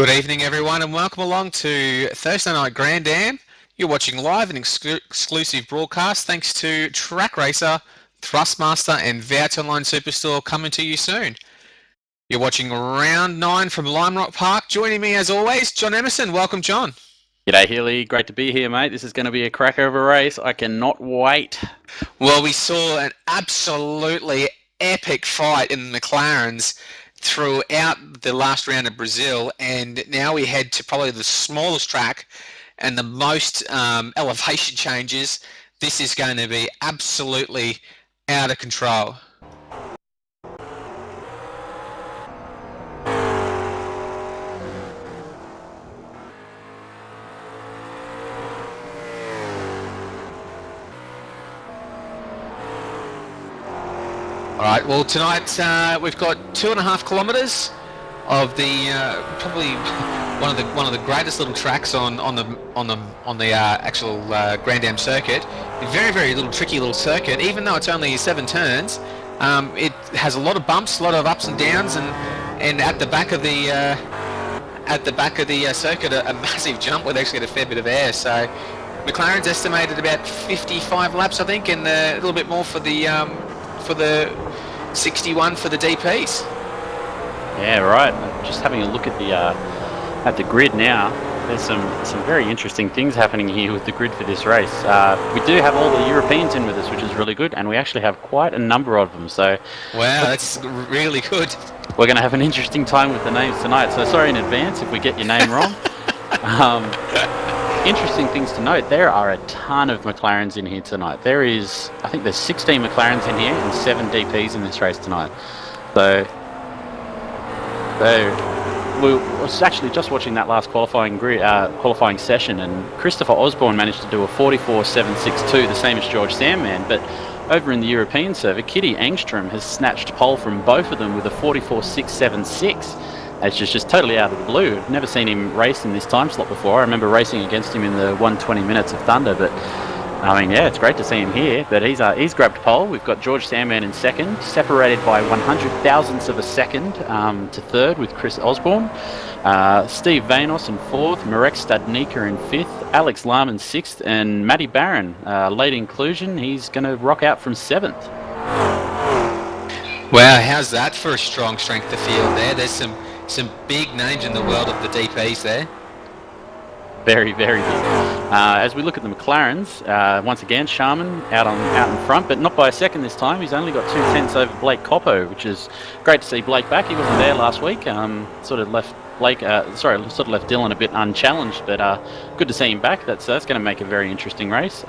Good evening, everyone, and welcome along to Thursday Night Grand Am. You're watching live and exclusive broadcast thanks to Track Racer, Thrustmaster, and Vouch Online Superstore coming to you soon. You're watching Round 9 from Lime Rock Park. Joining me, as always, John Emerson. Welcome, John. G'day, Healy. Great to be here, mate. This is going to be a cracker of a race. I cannot wait. Well, we saw an absolutely epic fight in the McLarens throughout the last round of Brazil, and now we head to probably the smallest track and the most elevation changes. This is going to be absolutely out of control. All right. Well, tonight we've got 2.5 kilometres of the probably one of the greatest little tracks on the actual Grand Am circuit. A very little tricky little circuit. Even though it's only 7 turns, it has a lot of bumps, a lot of ups and downs, and at the back of the circuit, a massive jump with actually a fair bit of air. So McLaren's estimated about 55 laps, I think, and a little bit more for the 61 for the DPs. Yeah, right. Just having a look at the grid now. There's some very interesting things happening here with the grid for this race. We do have all the Europeans in with us, which is really good, and we actually have quite a number of them. So, wow, that's really good. We're going to have an interesting time with the names tonight. So sorry in advance if we get your name wrong. Interesting things to note, there are a ton of McLarens in here tonight. I think there's 16 McLarens in here and 7 DPs in this race tonight. So we was actually just watching that last qualifying session, and Christopher Osborne managed to do a 44.762, the same as George Sandman, but over in the European server, Kitty Angstrom has snatched pole from both of them with a 44.676. It's just totally out of the blue. I've never seen him race in this time slot before. I remember racing against him in the 120 minutes of Thunder, but I mean, yeah, it's great to see him here. But he's grabbed pole. We've got George Sandman in second, separated by 100 thousandths of a second to third with Chris Osborne. Steve Vanos in fourth, Marek Stadnika in fifth, Alex Lam in sixth, and Matty Barron, late inclusion. He's going to rock out from seventh. Wow, how's that for a strong strength of field there? There's some big names in the world of the DPs there. Very big. As we look at the McLarens, once again, Sharman out in front, but not by a second this time. He's only got 2/10 over Blake Coppo, which is great to see Blake back. He wasn't there last week. Sort of left Dylan a bit unchallenged, but good to see him back. That's going to make a very interesting race.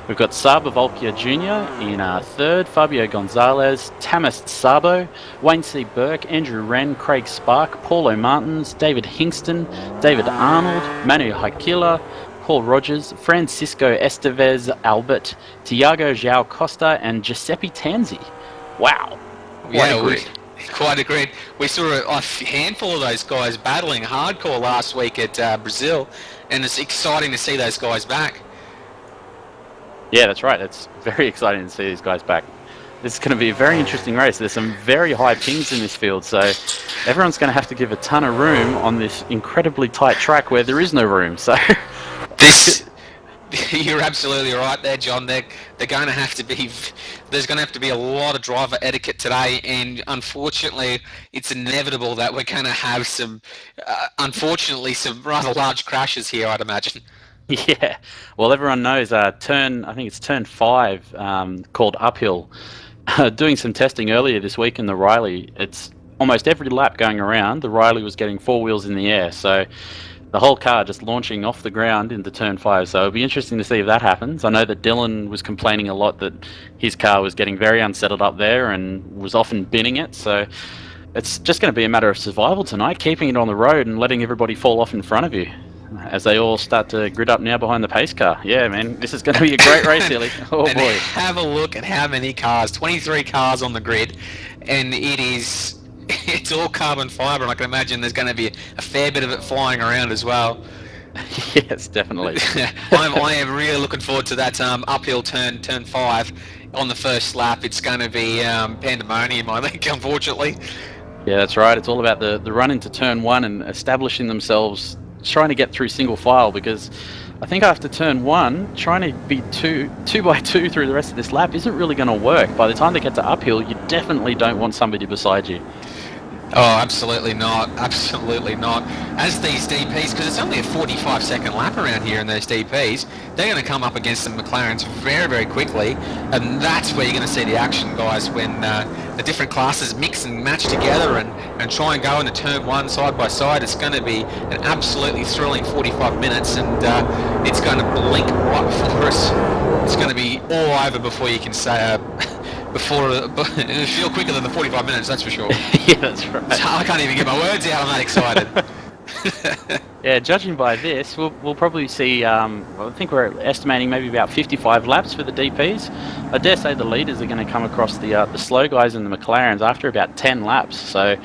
We've got Saba Volpia Jr. in third, Fabio Gonzalez, Tamas Sabo, Wayne C. Burke, Andrew Wren, Craig Spark, Paulo Martins, David Hingston, David Arnold, Manu Haikila, Paul Rogers, Francisco Estevez Albert, Tiago João Costa, and Giuseppe Tanzi. Wow. Quite a grid. We saw a handful of those guys battling hardcore last week at Brazil, and it's exciting to see those guys back. Yeah, that's right. It's very exciting to see these guys back. This is going to be a very interesting race. There's some very high pings in this field, so everyone's going to have to give a ton of room on this incredibly tight track where there is no room. So you're absolutely right there, John. They're going to have to be. There's going to have to be a lot of driver etiquette today, and unfortunately, it's inevitable that we're going to have some rather large crashes here, I'd imagine. Yeah, well, everyone knows I think it's turn 5, called Uphill. Doing some testing earlier this week in the Riley, it's almost every lap going around, the Riley was getting 4 wheels in the air, so the whole car just launching off the ground into turn 5, so it'll be interesting to see if that happens. I know that Dylan was complaining a lot that his car was getting very unsettled up there and was often binning it, so it's just going to be a matter of survival tonight, keeping it on the road and letting everybody fall off in front of you as they all start to grid up now behind the pace car. Yeah, man, this is going to be a great race, Hilly. Oh, and boy. Have a look at how many cars, 23 cars on the grid, and it's all carbon fibre, and I can imagine there's going to be a fair bit of it flying around as well. Yes, definitely. I am really looking forward to that uphill turn 5 on the first lap. It's going to be pandemonium, I think, unfortunately. Yeah, that's right. It's all about the run into turn one and establishing themselves, trying to get through single file, because I think after turn one, trying to be two by two through the rest of this lap isn't really going to work. By the time they get to uphill, you definitely don't want somebody beside you. Oh, absolutely not. Absolutely not. As these DPs, because it's only a 45-second lap around here in those DPs, they're going to come up against the McLarens very, very quickly. And that's where you're going to see the action, guys, when the different classes mix and match together and try and go into turn one side by side. It's going to be an absolutely thrilling 45 minutes, and it's going to blink right before us. It's going to be all over before you can say... it'll feel quicker than the 45 minutes, that's for sure. Yeah, that's right. I can't even get my words out, I'm that excited. Yeah, judging by this, we'll probably see, I think we're estimating maybe about 55 laps for the DPs. I dare say the leaders are going to come across the slow guys in the McLarens after about 10 laps, so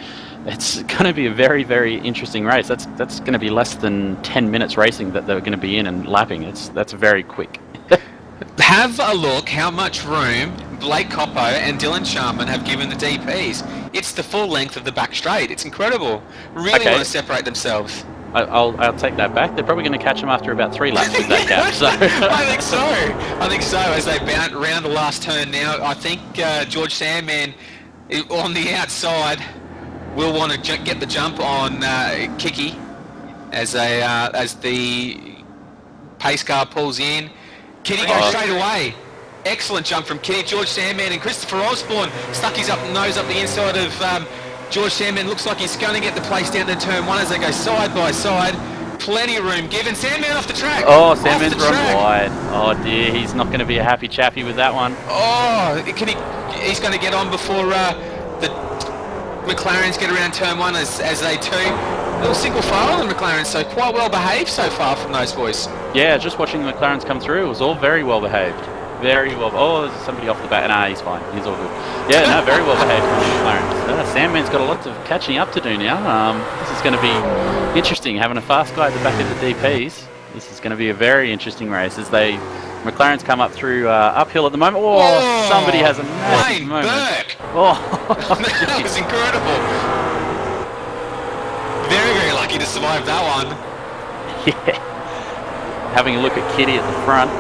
it's going to be a very, very interesting race. That's going to be less than 10 minutes racing that they're going to be in and lapping. That's very quick. Have a look how much room Blake Coppo and Dylan Sharman have given the DPs. It's the full length of the back straight. It's incredible. Really want to separate themselves. I'll take that back. They're probably going to catch them after about 3 laps with that gap. So. I think so. As they bounce around the last turn now, I think George Sandman on the outside will want to get the jump on Kiki as the pace car pulls in. Kitty goes straight away. Excellent jump from Kitty. George Sandman and Christopher Osborne stuck his nose up the inside of George Sandman. Looks like he's going to get the place down to turn one as they go side by side. Plenty of room given. Sandman off the track. Oh, Sandman's run wide. Oh dear, he's not going to be a happy chappy with that one. Oh, he's going to get on before the McLarens get around turn one as they do. Little single file in the McLaren, so quite well behaved so far from those boys. Yeah, just watching the McLarens come through, it was all very well behaved. Very well. Oh, there's somebody off the back. Nah, he's fine. He's all good. Yeah, no, very well behaved from the McLarens. Sandman's got a lot of catching up to do now. This is going to be interesting, having a fast guy at the back of the DPs. This is going to be a very interesting race as McLarens come up through uphill at the moment. Oh, somebody has a massive Wayne moment. Burke. Oh, that was incredible. Very, very lucky to survive that one. Yeah. Having a look at Kitty at the front,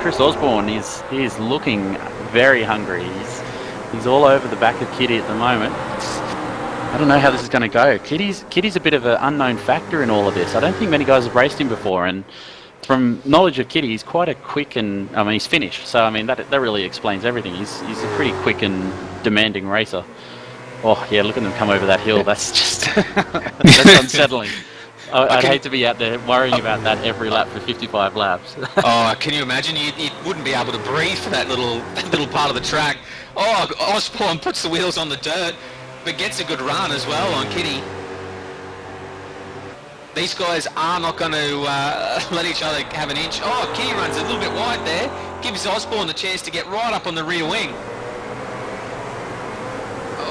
Chris Osborne is looking very hungry. He's all over the back of Kitty at the moment. I don't know how this is going to go. Kitty's a bit of an unknown factor in all of this. I don't think many guys have raced him before, and from knowledge of Kitty, he's quite a quick and he's finished. So I mean that really explains everything. He's a pretty quick and demanding racer. Oh yeah, look at them come over that hill. That's just that's unsettling. I'd hate to be out there worrying about that every lap for 55 laps. Oh, can you imagine? You wouldn't be able to breathe for that little part of the track. Oh, Osborne puts the wheels on the dirt, but gets a good run as well on Kitty. These guys are not going to let each other have an inch. Oh, Kitty runs a little bit wide there. Gives Osborne the chance to get right up on the rear wing.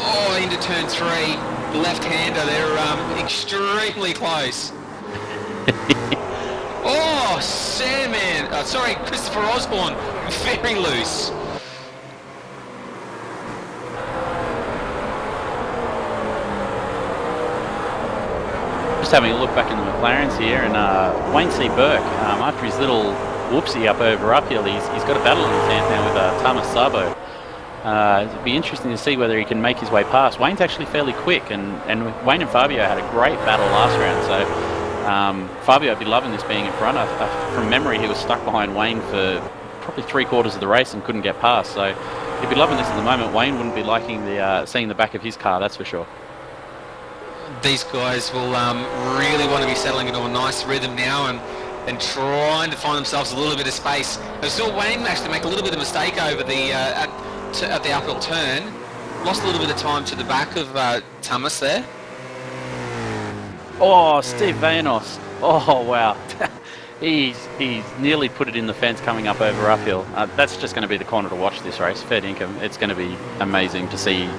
Oh, into turn 3. Left-hander, they're extremely close. Oh, Sandman, Christopher Osborne, very loose. Just having a look back in the McLarens here, and Wayne C. Burke, after his little whoopsie uphill, he's got a battle in his hands now with Thomas Sabo. It'd be interesting to see whether he can make his way past. Wayne's actually fairly quick, and Wayne and Fabio had a great battle last round, so Fabio would be loving this being in front. From memory, he was stuck behind Wayne for probably 3/4 of the race and couldn't get past, so he'd be loving this at the moment. Wayne wouldn't be liking seeing the back of his car, that's for sure. These guys will really want to be settling into a nice rhythm now and trying to find themselves a little bit of space. I saw Wayne actually make a little bit of a mistake over at the uphill turn. Lost a little bit of time to the back of Thomas there. Oh, Steve Vanos. Oh, wow. he's nearly put it in the fence coming up over uphill. That's just going to be the corner to watch this race. Fair dinkum. It's going to be amazing to see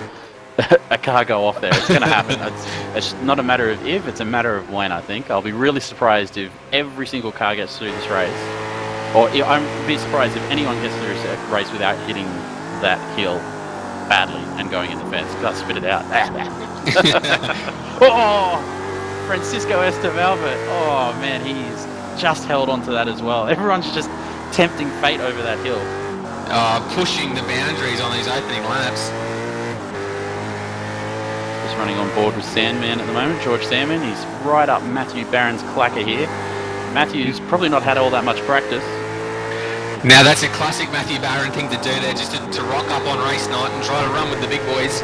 a car go off there. It's going to happen. It's not a matter of if, it's a matter of when, I think. I'll be really surprised if every single car gets through this race. Or I'd be surprised if anyone gets through this race without hitting that hill. badly and going in the fence. Got to spit it out. Oh, Francisco Estevalbert. Oh man, he's just held on to that as well. Everyone's just tempting fate over that hill. Pushing the boundaries on these opening laps. Just running on board with Sandman at the moment. George Sandman, he's right up Matthew Barron's clacker here. Matthew's probably not had all that much practice. Now that's a classic Matthew Barron thing to do there, just to rock up on race night and try to run with the big boys.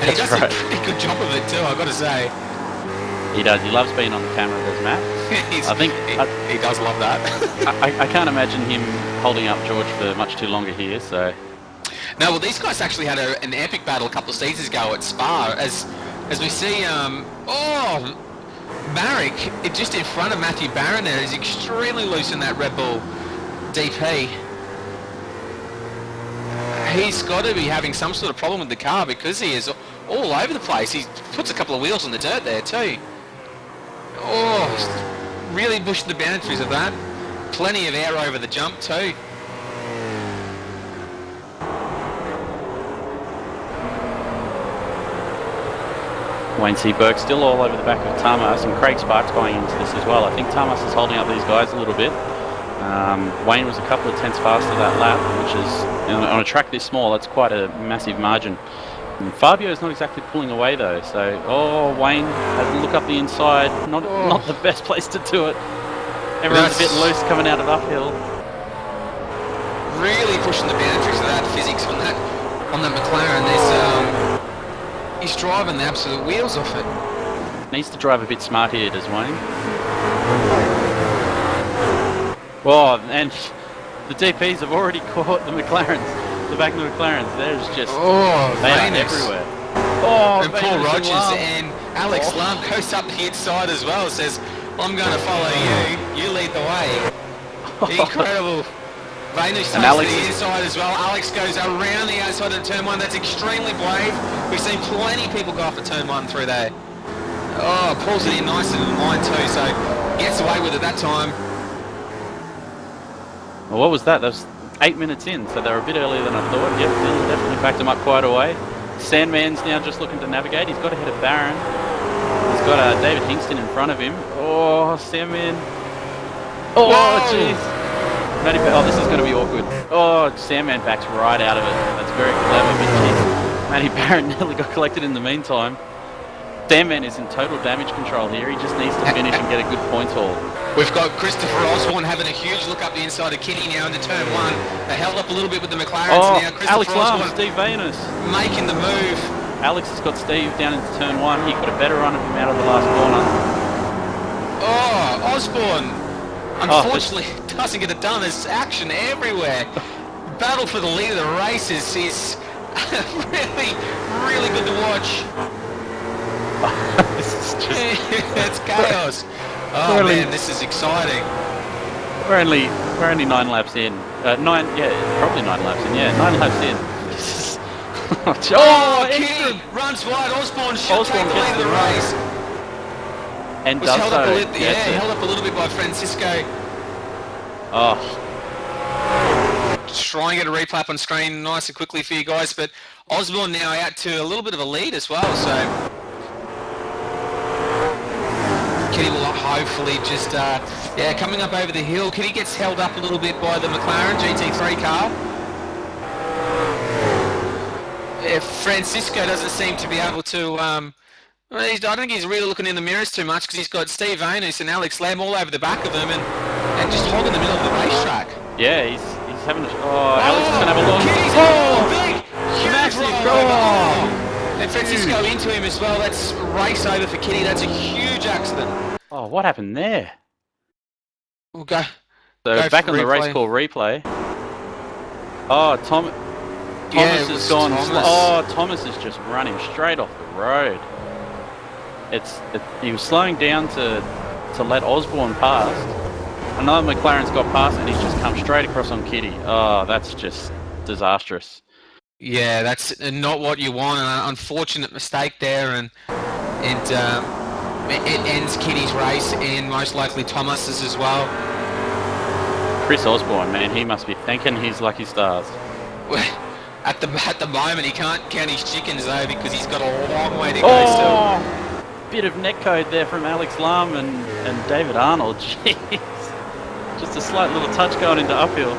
And he does a pretty good job of it too, I've got to say. He does. He loves being on the camera, does Matt? I think he does love that. I can't imagine him holding up George for much too longer here. So. No, well, these guys actually had an epic battle a couple of seasons ago at Spa, as we see. Marek, just in front of Matthew Barron there, is extremely loose in that Red Bull DP. He's got to be having some sort of problem with the car because he is all over the place. He puts a couple of wheels in the dirt there too. Oh, really pushed the boundaries of that. Plenty of air over the jump too. Wayne C. Burke still all over the back of Tarmas, and Craig Sparks buying into this as well. I think Tarmas is holding up these guys a little bit. Wayne was a couple of tenths faster that lap, which is, on a track this small, that's quite a massive margin. And Fabio is not exactly pulling away though, so Wayne has to look up the inside. Not the best place to do it. Everyone's a bit loose coming out of uphill. Really pushing the boundaries of that physics on that McLaren. There's he's driving the absolute wheels off it. Needs to drive a bit smart here, does Wayne? Oh, and the DPs have already caught the McLarens, the back of the McLarens. There's just they are everywhere. Oh, and Paul Rogers and Alex Lam goes up the inside as well. Says, "I'm going to follow you. You lead the way." Incredible. Venus takes the inside as well. Alex goes around the outside of turn one. That's extremely brave. We've seen plenty of people go off at turn one through there. Oh, pulls it in nice and in line too, so gets away with it that time. Well, what was that? That was 8 minutes in, so they were a bit earlier than I thought. Yep, Dylan definitely backed them up quite a way. Sandman's now just looking to navigate. He's got ahead of Barron. He's got David Hingston in front of him. Oh, Sandman. Oh, jeez. Oh, this is going to be awkward. Oh, Sandman backs right out of it. That's very clever, but geez. Matty Barron nearly got collected in the meantime. Sandman is in total damage control here. He just needs to finish and get a good point haul. We've got Christopher Osborne having a huge look up the inside of Kitty now into turn one. They held up a little bit with the McLarens now. Alex Lam, Steve Venus making the move. Alex has got Steve down into turn one. He got a better run of him out of the last corner. Oh, Osborne, unfortunately, doesn't get it done. There's action everywhere. Battle for the lead of the race is really, really good to watch. This is just it's chaos. Oh man, this is exciting. We're only 9 laps in. Probably 9 laps in. Yeah, 9 laps in. Kitty runs wide. Osborne should take the lead of the race. And does held so. Held up a little bit by Francisco. Try and get a replay up on screen nice and quickly for you guys, but Osborne now out to a little bit of a lead as well, so Kitty will hopefully just, coming up over the hill. Kitty gets held up a little bit by the McLaren GT3 car. Francisco doesn't seem to be able to, I think he's really looking in the mirrors too much because he's got Steve Venus and Alex Lam all over the back of him and just hogging the middle of the racetrack. Yeah, he's having a... Alex is going to have a long... Big, huge and Francisco into him as well. That's race over for Kitty. That's a huge accident. Oh, what happened there? We'll go. So back on the race call replay. Oh, Thomas has gone. Thomas is just running straight off the road. He was slowing down to let Osborne pass. Another McLaren's got past and he's just come straight across on Kitty. Oh, that's just disastrous. Yeah, that's not what you want. An unfortunate mistake there, and it ends Kitty's race and most likely Thomas's as well. Chris Osborne, man, he must be thanking his lucky stars. at the moment he can't count his chickens though because he's got a long way to go still. Oh, bit of net code there from Alex Lam and David Arnold. Jeez, just a slight little touch going into uphill.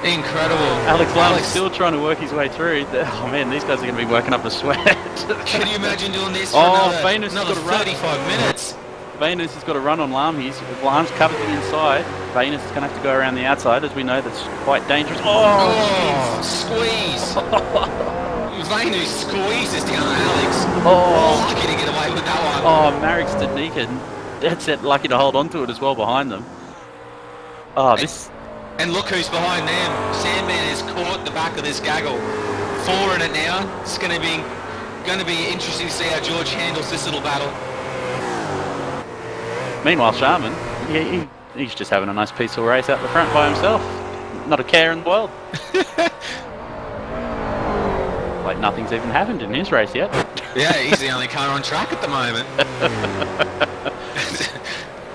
Incredible. Alex Lam's still trying to work his way through. Oh man, these guys are going to be working up a sweat. Can you imagine doing this for another 35 minutes? Venus has got a run on Lam. Lam's covered the inside. Venus is going to have to go around the outside, as we know that's quite dangerous. Squeeze! Venus squeezes down Alex. Lucky to get away with that one. Marek Stadnika, dead set lucky to hold on to it as well behind them. And look who's behind them. Sandman has caught the back of this gaggle. 4 in it now. It's going to be interesting to see how George handles this little battle. Meanwhile, Sharman, he's just having a nice peaceful race out the front by himself. Not a care in the world. Like nothing's even happened in his race yet. Yeah, he's the only car on track at the moment.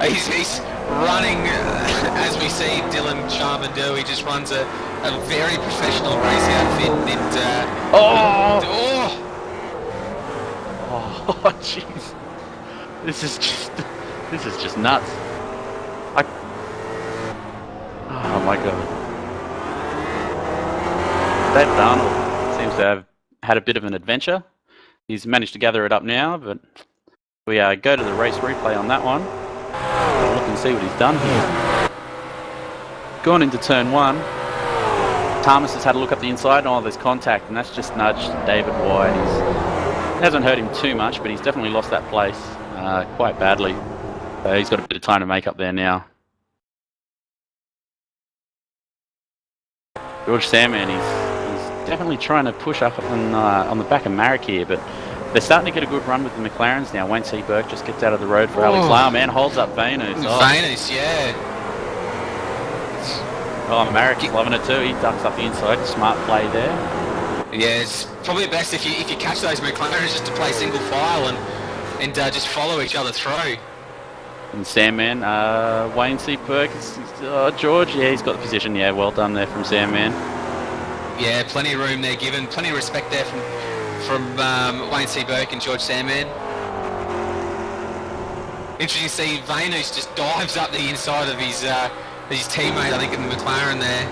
He's running, as we see Dylan Sharman do, he just runs a very professional race outfit. Jeez. This is just nuts. Oh my god. David Arnold seems to have had a bit of an adventure. He's managed to gather it up now, but we go to the race replay on that one. Look and see what he's done here. Gone into turn 1. Thomas has had a look up the inside. There's contact, and that's just nudged David wide. It hasn't hurt him too much, but he's definitely lost that place quite badly. So he's got a bit of time to make up there now. George Sandman, he's definitely trying to push up on the back of Marek here, but they're starting to get a good run with the McLarens now. Wayne C. Burke just gets out of the road for Alex Lam and holds up Venus. Venus, yeah. Marek's loving it too. He ducks up the inside. Smart play there. Yeah, it's probably best if you catch those McLarens just to play single file and just follow each other through. And Sandman, Wayne C. Burke, George, yeah, he's got the position. Yeah, well done there from Sandman. Yeah, plenty of room there given, plenty of respect there from Wayne C. Burke and George Sandman. Interesting to see Venus just dives up the inside of his teammate, I think, in the McLaren there.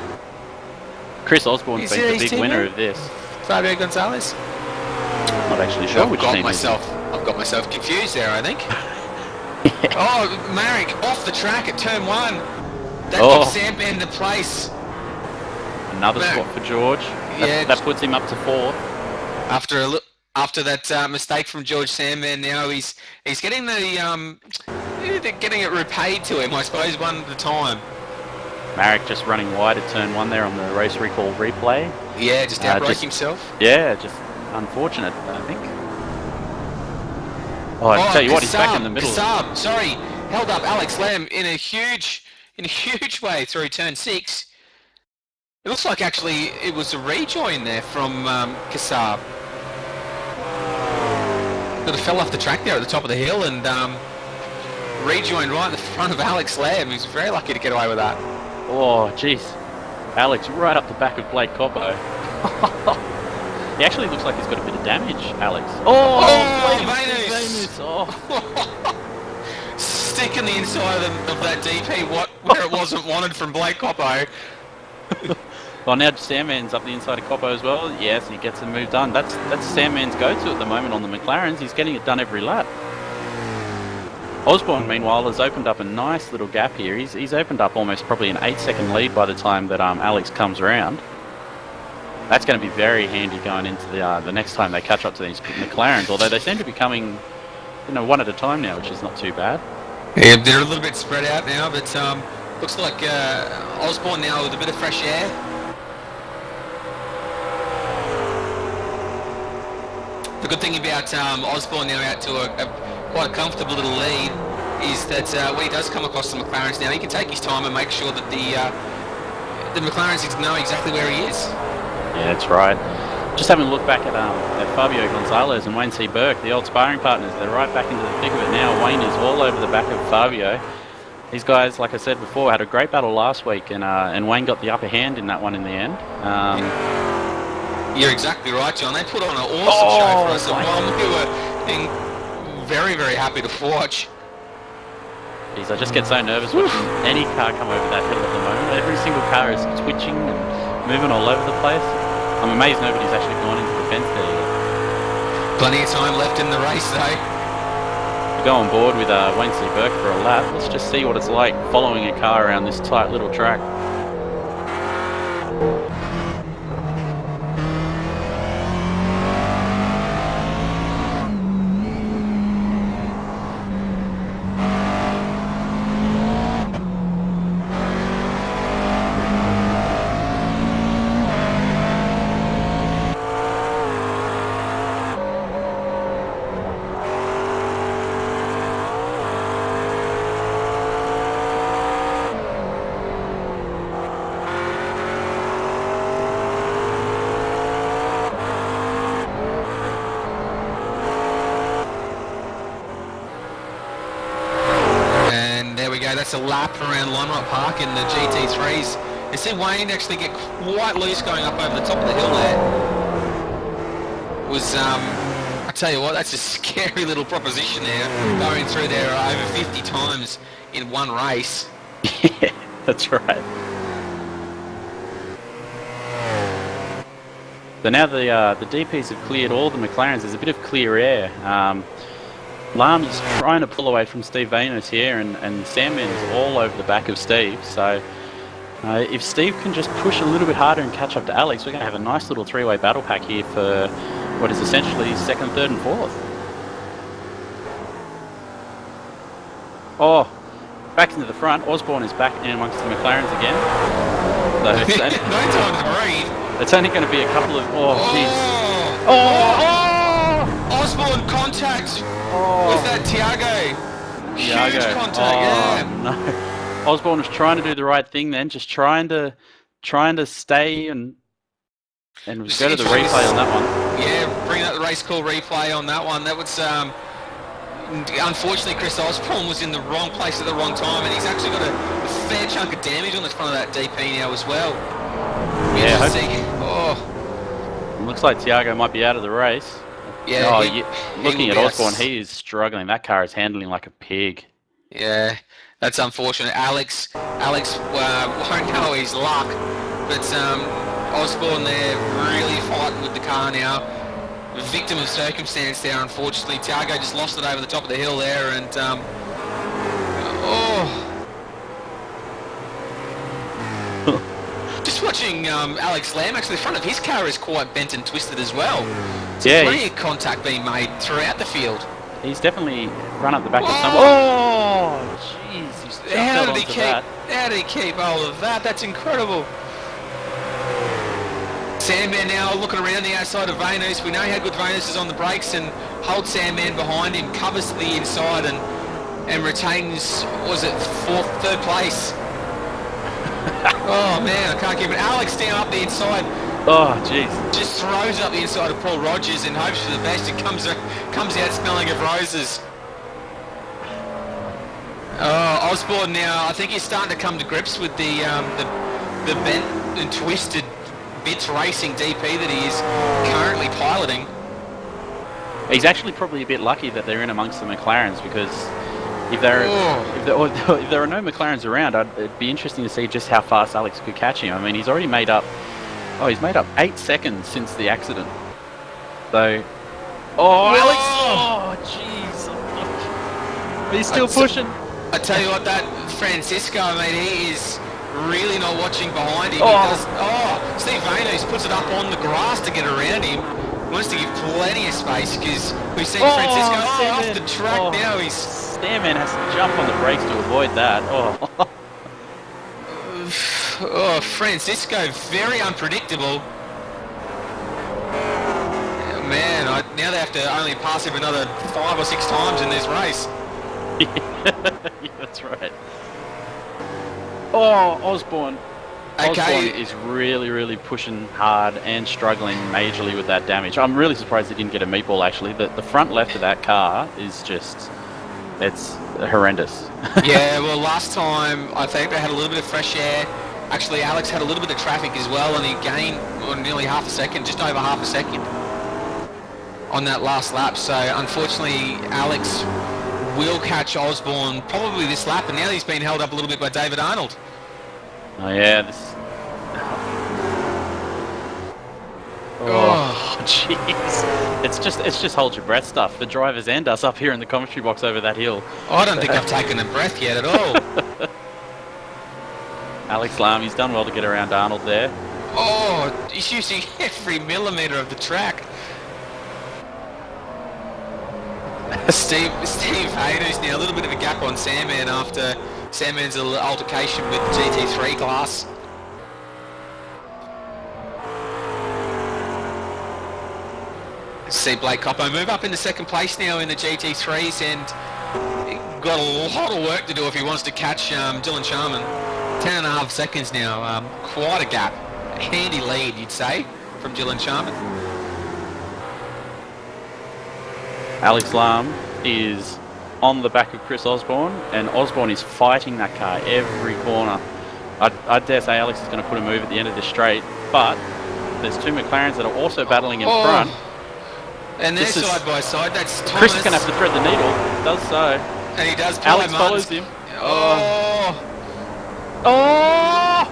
Chris Osborne's been the big winner of this. Fabio Gonzalez? Not actually sure which team I've got myself confused there, I think. Marek off the track at turn 1. That gives Sandman the place. Another spot for George. That puts him up to 4th. After that mistake from George Sandman, now he's getting getting it repaid to him, I suppose, one at a time. Marek just running wide at turn 1 there on the race recall replay. Yeah, just outbroke himself. Yeah, just unfortunate, I think. I tell you what, he's back in the middle. Sorry, held up Alex Lam in a huge way through turn 6. It looks like actually it was a rejoin there from Kassab. Sort of fell off the track there at the top of the hill and rejoined right in the front of Alex Lam. He's very lucky to get away with that. Oh, jeez. Alex right up the back of Blake Coppo. He actually looks like he's got a bit of damage, Alex. Venus! Sticking the inside of that DP where it wasn't wanted from Blake Coppo. Well, now Sandman's up the inside of Coppo as well. Yes, he gets a move done. That's Sandman's go-to at the moment on the McLarens. He's getting it done every lap. Osborne, meanwhile, has opened up a nice little gap here. He's opened up almost probably an 8-second lead by the time that Alex comes around. That's going to be very handy going into the next time they catch up to these McLarens, although they seem to be coming, one at a time now, which is not too bad. Yeah, they're a little bit spread out now, but looks like Osborne now with a bit of fresh air. The good thing about Osborne now out to quite a comfortable little lead is that when he does come across the McLarens now, he can take his time and make sure that the McLarens know exactly where he is. Yeah, that's right. Just having a look back at Fabio Gonzalez and Wayne C. Burke, the old sparring partners. They're right back into the thick of it now. Wayne is all over the back of Fabio. These guys, like I said before, had a great battle last week, and Wayne got the upper hand in that one in the end. You're exactly right, John. They put on an awesome show for us, and one we were very, very happy to watch. Jeez, I just get so nervous watching any car come over that hill at the moment. Every single car is twitching and moving all over the place. I'm amazed nobody's actually gone into the fence there yet. Plenty of time left in the race, though. We go on board with Wayne C. Burke for a lap. Let's just see what it's like following a car around this tight little track. That's a lap around Lime Park in the GT3s. You see Wayne actually get quite loose going up over the top of the hill there. I tell you what, that's a scary little proposition there, going through there over 50 times in one race. Yeah, that's right. So now the DPs have cleared all the McLarens. There's a bit of clear air. Lam's trying to pull away from Steve Vanos here, and Sandman is all over the back of Steve. So if Steve can just push a little bit harder and catch up to Alex, we're going to have a nice little three-way battle pack here for what is essentially second, third and fourth. Oh, back into the front. Osborne is back in amongst the McLarens again. So it's no time to breathe. It's only going to be a couple of... Oh, jeez. Osborne contact with that Tiago. Huge contact, yeah. No. Osborne was trying to do the right thing then, just trying to stay and go to the replay on that one. Yeah, bring out the race call replay on that one. That was unfortunately Chris Osborne was in the wrong place at the wrong time, and he's actually got a fair chunk of damage on the front of that DP now as well. Yeah, looks like Tiago might be out of the race. Yeah, looking at Osborne, he is struggling. That car is handling like a pig. Yeah, that's unfortunate. Alex won't know his luck, but Osborne there really fighting with the car now. Victim of circumstance there, unfortunately. Tiago just lost it over the top of the hill there, and just watching Alex Lamb, actually the front of his car is quite bent and twisted as well. So yeah, plenty of contact being made throughout the field. He's definitely run up the back of someone. Oh, jeez. How did he keep hold of that? That's incredible. Sandman now looking around the outside of Vanos. We know how good Vanos is on the brakes, and holds Sandman behind him, covers the inside, and retains, third place. Oh man, I can't keep it. Alex down up the inside. Oh jeez. Just throws up the inside of Paul Rogers and hopes for the best. It comes out smelling of roses. Oh, Osborne now, I think he's starting to come to grips with the bent and twisted bits racing DP that he is currently piloting. He's actually probably a bit lucky that they're in amongst the McLarens, because if there are no McLarens around, it'd be interesting to see just how fast Alex could catch him. I mean, he's already made up 8 seconds since the accident. So, Alex! Oh, jeez! He's still pushing. I tell you what, that Francisco, I mean, he is really not watching behind him. Steve Vanos puts it up on the grass to get around him. Wants to give plenty of space, because we've seen Francisco off the track now. Stairman has to jump on the brakes to avoid that. Francisco, very unpredictable. Man, now they have to only pass him another 5 or 6 times in this race. Yeah, that's right. Osborne. Osborne is really, really pushing hard and struggling majorly with that damage. I'm really surprised he didn't get a meatball, actually. The front left of that car is just... it's horrendous. Yeah, well, last time I think they had a little bit of fresh air Actually, Alex had a little bit of traffic as well, and he gained nearly half a second, just over half a second on that last lap. So unfortunately, Alex will catch Osborne probably this lap, and now he's been held up a little bit by David Arnold. Oh yeah, this. Oh jeez! It's just hold your breath stuff for drivers and us up here in the commentary box over that hill. I don't think I've taken a breath yet at all. Alex Lam, he's done well to get around Arnold there. Oh, he's using every millimetre of the track. Steve Hayner's now a little bit of a gap on Sandman after Sandman's altercation with the GT3 class. See Blake Coppo move up into second place now in the GT3s, and got a lot of work to do if he wants to catch Dylan Sharman. 10.5 seconds now, quite a gap. A handy lead, you'd say, from Dylan Sharman. Alex Lam is on the back of Chris Osborne, and Osborne is fighting that car every corner. I dare say Alex is going to put a move at the end of this straight, but there's two McLarens that are also battling in front. And they're side by side. That's Thomas. Chris is going to have to thread the needle. Does so. And he does. Alex follows him. Oh! Wow!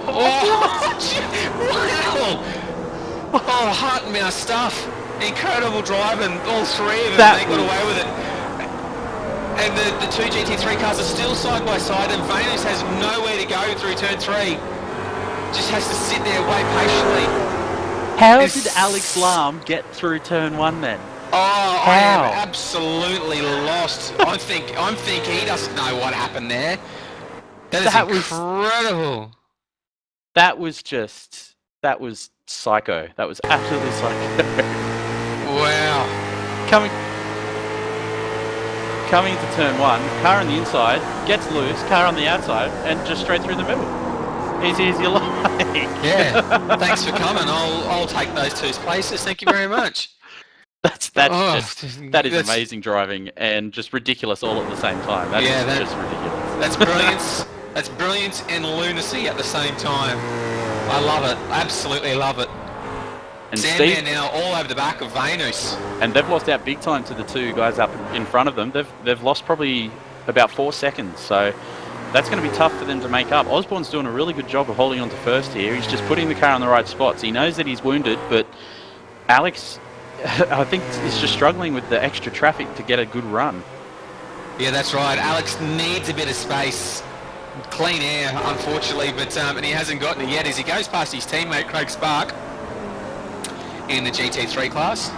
Oh, heart and mouth stuff. Incredible drive, and all three of them, they got away with it. And the two GT3 cars are still side by side, and Venus has nowhere to go through turn 3. Just has to sit there, wait patiently. How did Alex Lam get through turn 1 then? Oh, I am absolutely lost. I think he doesn't know what happened there. That was incredible. That was psycho. That was absolutely psycho. Wow. Coming to turn 1, car on the inside, gets loose, car on the outside, and just straight through the middle. Easy as you like. Yeah. Thanks for coming. I'll take those two places. Thank you very much. That is amazing driving and just ridiculous all at the same time. That's just ridiculous. That's brilliance. That's brilliance and lunacy at the same time. I love it. Absolutely love it. And Sandman now all over the back of Venus. And they've lost out big time to the two guys up in front of them. They've lost probably about 4 seconds. So that's going to be tough for them to make up. Osborne's doing a really good job of holding on to first here. He's just putting the car on the right spots. He knows that he's wounded, but Alex, I think, is just struggling with the extra traffic to get a good run. Yeah, that's right. Alex needs a bit of space. Clean air, unfortunately, but and he hasn't gotten it yet as he goes past his teammate Craig Spark in the GT3 class.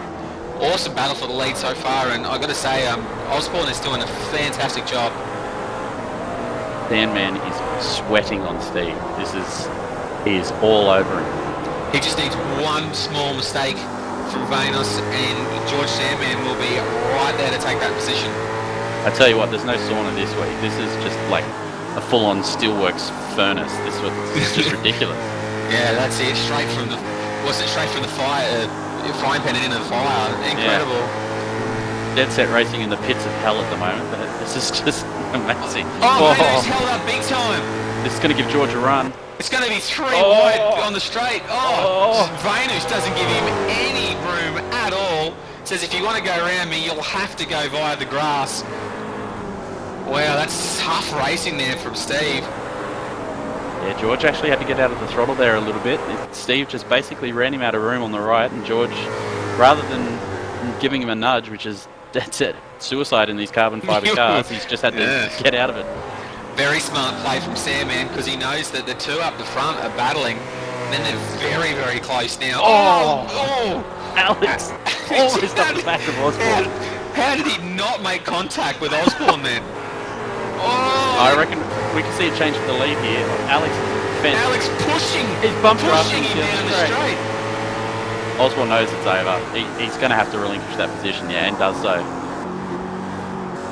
Awesome battle for the lead so far, and I've got to say, Osborne is doing a fantastic job. Sandman is sweating on Steve. He is all over him. He just needs one small mistake from Venus, and George Sandman will be right there to take that position. I tell you what, there's no sauna this week. This is just like a full-on steelworks furnace. This is just ridiculous. Yeah, that's it. Straight from the fire, frying pan into the fire. Incredible. Yeah. Dead set racing in the pits of hell at the moment. This is just amazing. Oh, Venus held up big time. This is going to give George a run. It's going to be 3 wide on the straight. Venus doesn't give him any room at all. Says if you want to go around me, you'll have to go via the grass. Wow, that's tough racing there from Steve. Yeah, George actually had to get out of the throttle there a little bit. Steve just basically ran him out of room on the right, and George, rather than giving him a nudge, which is dead set suicide in these carbon fibre cars, he's just had to get out of it. Very smart play from Sandman, because he knows that the two up the front are battling, and then they're very, very close now. Alex almost up the back of Osborne. How did he not make contact with Osborne then? I reckon we can see a change for the lead here. Alex pushing. He's bumping him down the straight. Osborne knows it's over. He's going to have to relinquish that position, and does so.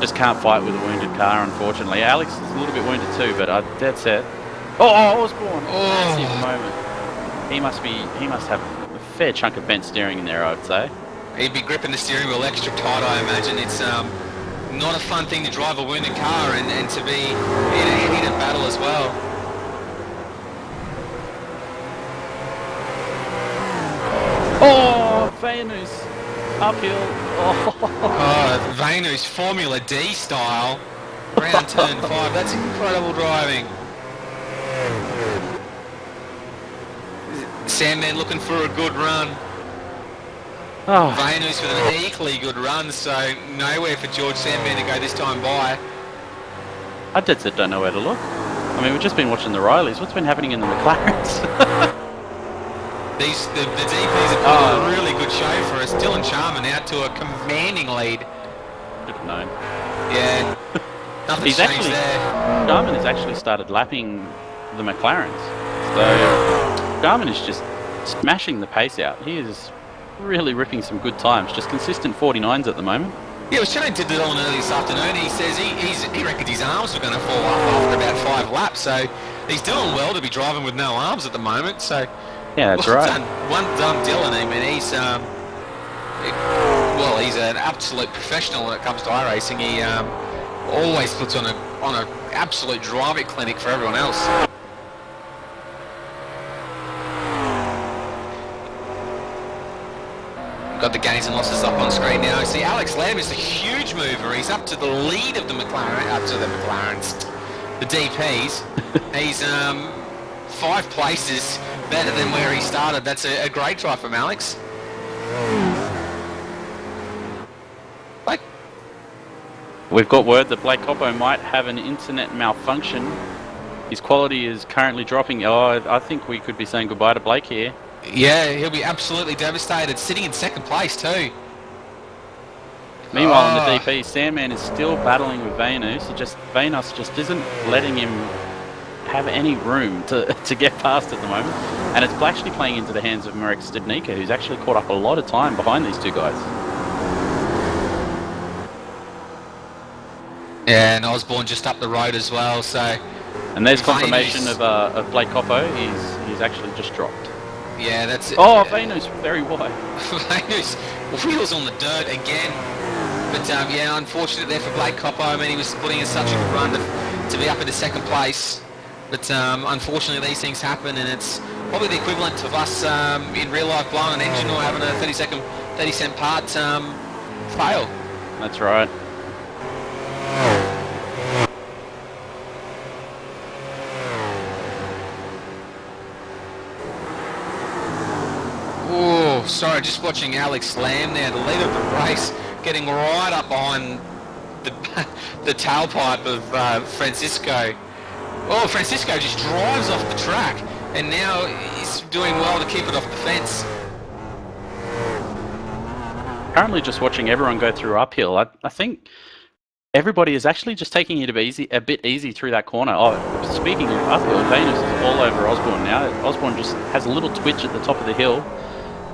Just can't fight with a wounded car, unfortunately. Alex is a little bit wounded too, but dead set. Osborne! Massive moment. He must have a fair chunk of bent steering in there, I would say. He'd be gripping the steering wheel extra tight, I imagine. It's not a fun thing to drive a wounded car and to be in a heated battle as well. Venus. Uphill. Oh. Oh, Venus Formula D style. Round turn 5. That's incredible driving. Sandman looking for a good run. Oh. Venus with an equally good run, so nowhere for George Sandman to go this time by. I dead set don't know where to look. I mean, we've just been watching the Rileys. What's been happening in the McLarens? The DPs have put on a really good show for us. Dylan Sharman out to a commanding lead. Should have known. Yeah, nothing's changed there. Sharman has actually started lapping the McLarens. So Sharman is just smashing the pace out. He is really ripping some good times. Just consistent 49s at the moment. Yeah, I was chatting to Dylan earlier this afternoon. He says he reckons his arms are going to fall off after about 5 laps. So he's doing well to be driving with no arms at the moment. So yeah, that's right. One done, Dylan. I mean, he's he's an absolute professional when it comes to iRacing. He always puts on a absolute driving clinic for everyone else. Got the gains and losses up on screen now. See, Alex Lamb is a huge mover. He's up to the lead of the McLarens, the DPs. He's 5 places better than where he started. That's a great try from Alex. We've got word that Blake Coppo might have an internet malfunction. His quality is currently dropping. Oh, I think we could be saying goodbye to Blake here. Yeah, he'll be absolutely devastated. Sitting in 2nd place too. Meanwhile, in the DP, Sandman is still battling with Venus. Venus just isn't letting him have any room to get past at the moment. And it's actually playing into the hands of Marek Stednika, who's actually caught up a lot of time behind these two guys. Yeah, and Osborne just up the road as well. So, and there's confirmation of Blake Coppo. He's actually just dropped. Yeah, that's it. Oh, Venus very wide. Venus wheels on the dirt again. But yeah, unfortunate there for Blake Coppo. I mean, he was putting in such a good run to be up into 2nd place. But unfortunately, these things happen, and it's probably the equivalent of us in real life blowing an engine or having a 30-cent part fail. That's right. Oh, sorry, just watching Alex Lamb there, the leader of the race, getting right up behind the tailpipe of Francisco. Oh, Francisco just drives off the track, and now he's doing well to keep it off the fence. Currently just watching everyone go through uphill. I think everybody is actually just taking it a bit easy through that corner. Oh, speaking of uphill, Venus is all over Osborne now. Osborne just has a little twitch at the top of the hill.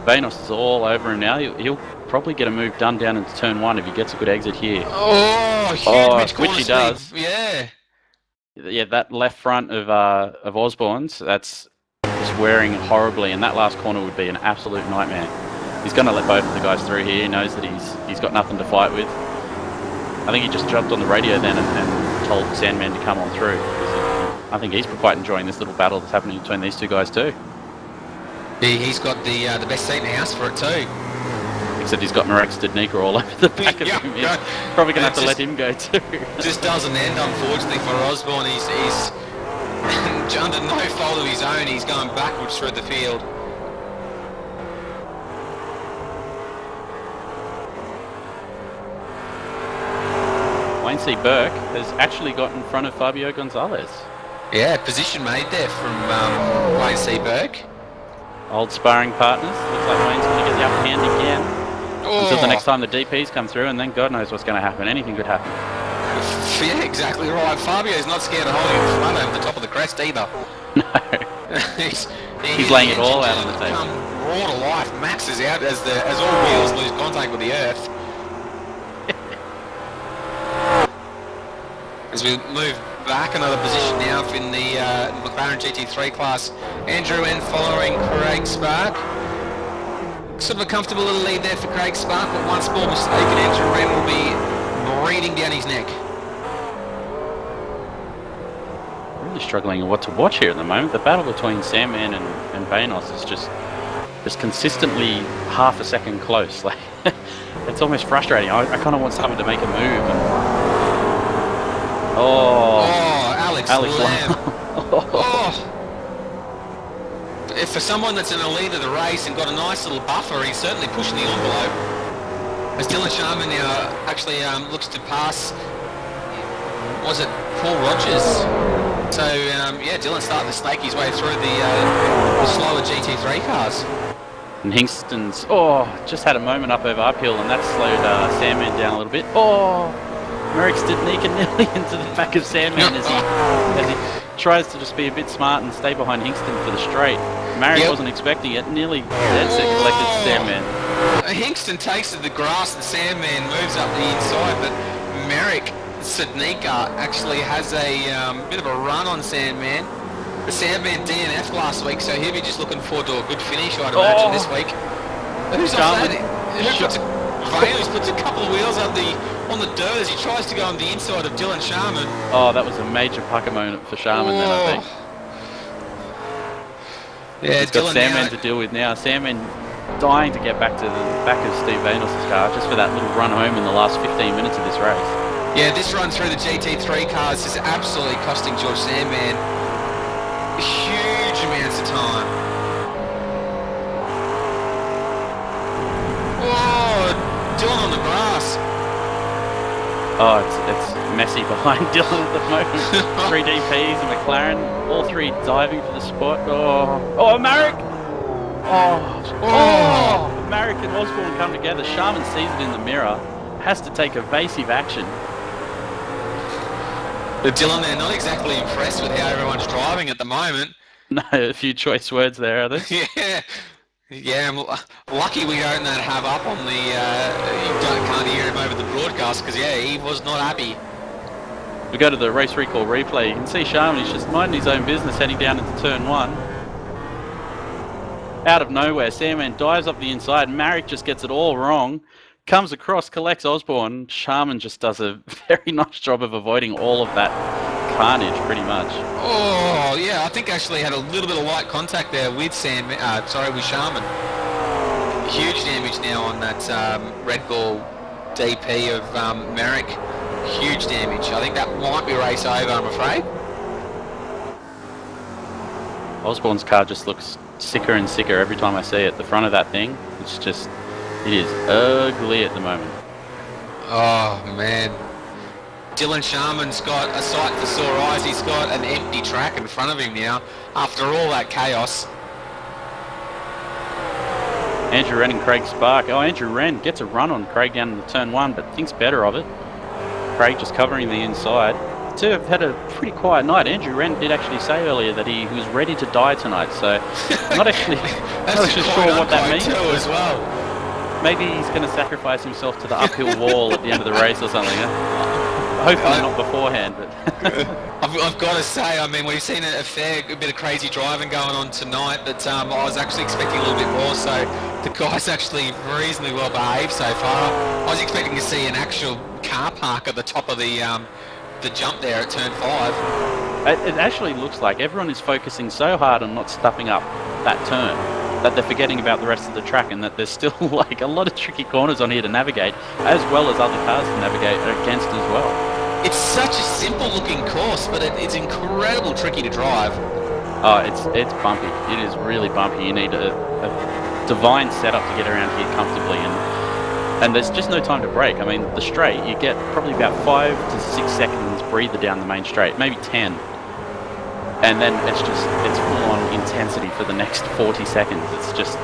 Venus is all over him now. He'll probably get a move done down into turn 1 if he gets a good exit here. Oh, huge which he does. Yeah. Yeah, that left front of Osborne's, that's just wearing horribly, and that last corner would be an absolute nightmare. He's going to let both of the guys through here. He knows that he's got nothing to fight with. I think he just jumped on the radio then and told Sandman to come on through. I think he's quite enjoying this little battle that's happening between these two guys too. He's got the best seat in the house for it too. Except he's got Marek Stednika all over the back of him. He's probably going to have to let him go too. Just doesn't end, unfortunately, for Osborne. He's under no fault of his own. He's going backwards through the field. Wayne C. Burke has actually got in front of Fabio Gonzalez. Yeah, position made there from Wayne C. Burke. Old sparring partners. Looks like Wayne's going to get the upper hand again. Oh. Until the next time the DPs come through, and then God knows what's going to happen. Anything could happen. Yeah, exactly right. Fabio's not scared of holding in front over the top of the crest either. No. he's laying it all out on the table. Raw to life, maxes out as all wheels lose contact with the earth. As we move back another position now in the McLaren GT3 class, Andrew N following Craig Spark. Sort of a comfortable little lead there for Craig Spark, but one small mistake and Andrew N will be breathing down his neck. Really struggling at what to watch here at the moment. The battle between Sandman and Vanos is just just consistently half a second close. Like, it's almost frustrating. I kind of want someone to make a move. Alex Lamb. If for someone that's in the lead of the race and got a nice little buffer, he's certainly pushing the envelope. As Dylan Sharman now actually looks to pass, was it Paul Rogers? So yeah, Dylan starting to snake his way through the slower GT3 cars. And Hingston's just had a moment up over uphill, and that slowed Sandman down a little bit. Merrick's Didnika nearly into the back of Sandman as he tries to just be a bit smart and stay behind Hingston for the straight. Merrick wasn't expecting it, nearly dead set collected Sandman. Hingston takes to the grass, the Sandman moves up the inside, but Merrick Sidnika actually has a bit of a run on Sandman. The Sandman DNF last week, so he'll be just looking forward to a good finish, I'd imagine, this week. Who's off that? Who's puts a couple of wheels on the dirt as he tries to go on the inside of Dylan Sharman. Oh, that was a major pucker moment for Sharman then, I think. Yeah, he's got Sandman to deal with now. Sandman dying to get back to the back of Steve Vanos' car just for that little run home in the last 15 minutes of this race. Yeah, this run through the GT3 cars is absolutely costing George Sandman huge amounts of time. Dylan on the grass. It's messy behind Dylan at the moment. 3 DPs and McLaren, all 3 diving for the spot. Marrick! Marrick and Osborne come together. Sharman sees it in the mirror, has to take evasive action. But Dylan, they're not exactly impressed with how everyone's driving at the moment. No, a few choice words there, are there? Yeah, I'm lucky we don't have up on the, you can't hear him over the broadcast because, yeah, he was not happy. We go to the race recall replay. You can see Sharman, he's just minding his own business heading down into turn 1. Out of nowhere, Sandman dives up the inside. Marrick just gets it all wrong. Comes across, collects Osborne. Sharman just does a very nice job of avoiding all of that carnage, pretty much. Oh, yeah, I think actually had a little bit of light contact there with with Sharman. Huge damage now on that Red Bull DP of Merrick. Huge damage. I think that might be race over, I'm afraid. Osborne's car just looks sicker and sicker every time I see it. The front of that thing, it is ugly at the moment. Oh, man. Dylan Sharman's got a sight for sore eyes. He's got an empty track in front of him now after all that chaos. Andrew Wren and Craig Spark. Andrew Wren gets a run on Craig down in turn 1, but thinks better of it. Craig just covering the inside. The two have had a pretty quiet night. Andrew Wren did actually say earlier that he was ready to die tonight, so not actually sure what that means. As well. Maybe he's going to sacrifice himself to the uphill wall at the end of the race or something. Hopefully not beforehand. But I've got to say, I mean, we've seen a bit of crazy driving going on tonight, but I was actually expecting a little bit more, so the guy's actually reasonably well behaved so far. I was expecting to see an actual car park at the top of the jump there at turn 5. It actually looks like everyone is focusing so hard on not stuffing up that turn that they're forgetting about the rest of the track, and that there's still like a lot of tricky corners on here to navigate, as well as other cars to navigate against as well. It's such a simple looking course, but it's incredibly tricky to drive. It's bumpy. It is really bumpy. You need a divine setup to get around here comfortably, and there's just no time to brake. I mean, the straight, you get probably about 5 to 6 seconds breather down the main straight, maybe 10. And then it's full on intensity for the next 40 seconds. It's just...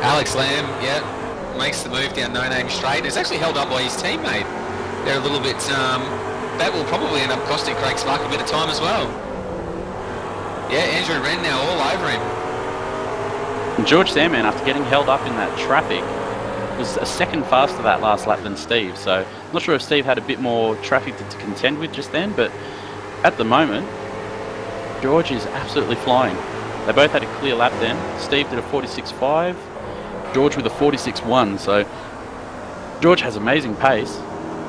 Alex Lamb, makes the move down No Name Straight. It's actually held up by his teammate. They're a little bit... that will probably end up costing Craig Spark a bit of time as well. Yeah, Andrew Wren now all over him. And George Sandman, after getting held up in that traffic, was a second faster that last lap than Steve. So I'm not sure if Steve had a bit more traffic to contend with just then, but at the moment, George is absolutely flying. They both had a clear lap then. Steve did a 46.5, George with a 46.1, so George has amazing pace.